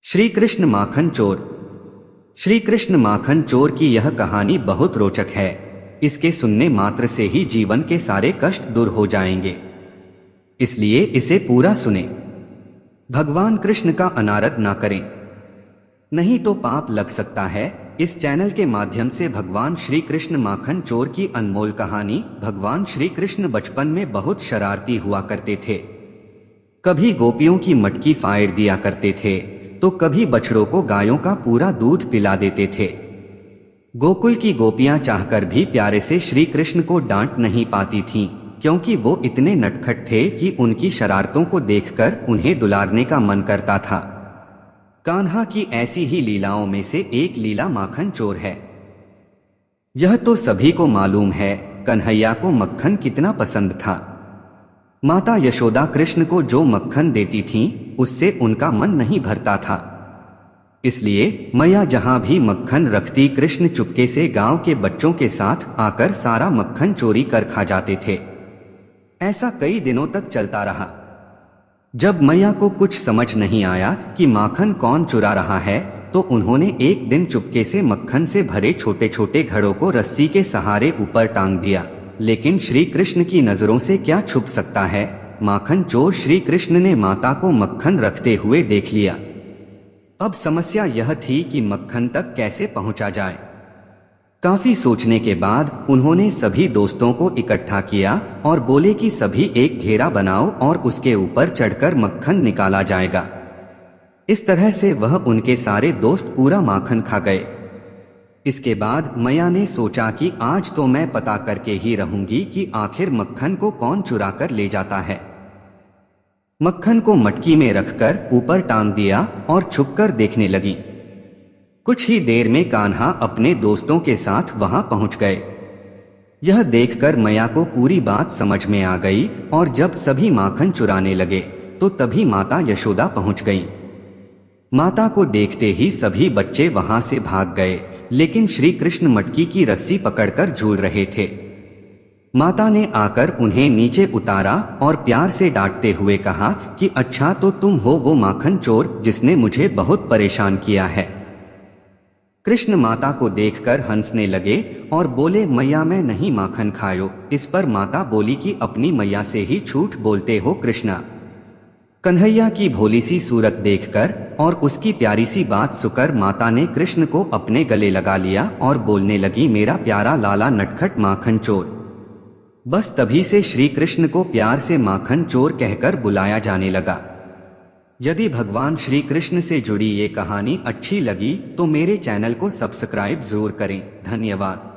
श्री कृष्ण माखन चोर। श्री कृष्ण माखन चोर की यह कहानी बहुत रोचक है। इसके सुनने मात्र से ही जीवन के सारे कष्ट दूर हो जाएंगे, इसलिए इसे पूरा सुने। भगवान कृष्ण का अनादर ना करें, नहीं तो पाप लग सकता है। इस चैनल के माध्यम से भगवान श्री कृष्ण माखन चोर की अनमोल कहानी। भगवान श्री कृष्ण बचपन में बहुत शरारती हुआ करते थे। कभी गोपियों की मटकी फाड़ दिया करते थे, तो कभी बछड़ों को गायों का पूरा दूध पिला देते थे। गोकुल की गोपियां चाहकर भी प्यारे से श्री कृष्ण को डांट नहीं पाती थीं, क्योंकि वो इतने नटखट थे कि उनकी शरारतों को देखकर उन्हें दुलारने का मन करता था। कान्हा की ऐसी ही लीलाओं में से एक लीला माखन चोर है। यह तो सभी को मालूम है, कन्हैया को मक्खन कितना पसंद था। माता यशोदा कृष्ण को जो मक्खन देती थीं, उससे उनका मन नहीं भरता था। इसलिए मैया जहां भी मक्खन रखती, कृष्ण चुपके से गांव के बच्चों के साथ आकर सारा मक्खन चोरी कर खा जाते थे। ऐसा कई दिनों तक चलता रहा। जब मैया को कुछ समझ नहीं आया कि माखन कौन चुरा रहा है, तो उन्होंने एक दिन चुपके से मक्खन से भरे छोटे छोटे घड़ों को रस्सी के सहारे ऊपर टांग दिया। लेकिन श्री कृष्ण की नजरों से क्या छुप सकता है। माखन चोर श्री कृष्ण ने माता को मक्खन रखते हुए देख लिया। अब समस्या यह थी कि मक्खन तक कैसे पहुंचा जाए। काफी सोचने के बाद उन्होंने सभी दोस्तों को इकट्ठा किया और बोले कि सभी एक घेरा बनाओ और उसके ऊपर चढ़कर मक्खन निकाला जाएगा। इस तरह से वह उनके सारे दोस्त पूरा माखन खा गए। इसके बाद मैया ने सोचा कि आज तो मैं पता करके ही रहूंगी कि आखिर मक्खन को कौन चुरा कर ले जाता है। मक्खन को मटकी में रखकर ऊपर टांग दिया और छुपकर देखने लगी। कुछ ही देर में कान्हा अपने दोस्तों के साथ वहां पहुंच गए। यह देखकर मैया को पूरी बात समझ में आ गई और जब सभी माखन चुराने लगे, तो तभी माता यशोदा पहुंच गईं। माता को देखते ही सभी बच्चे वहां से भाग गए, लेकिन श्री कृष्ण मटकी की रस्सी पकड़कर झूल रहे थे। माता ने आकर उन्हें नीचे उतारा और प्यार से डांटते हुए कहा कि अच्छा, तो तुम हो वो माखन चोर जिसने मुझे बहुत परेशान किया है। कृष्ण माता को देखकर हंसने लगे और बोले, मैया मैं नहीं माखन खायो। इस पर माता बोली कि अपनी मैया से ही झूठ बोलते हो कृष्णा। कन्हैया की भोली सी सूरत देखकर और उसकी प्यारी सी बात सुनकर माता ने कृष्ण को अपने गले लगा लिया और बोलने लगी, मेरा प्यारा लाला नटखट माखन चोर। बस तभी से श्री कृष्ण को प्यार से माखन चोर कहकर बुलाया जाने लगा। यदि भगवान श्री कृष्ण से जुड़ी ये कहानी अच्छी लगी तो मेरे चैनल को सब्सक्राइब जरूर करें। धन्यवाद।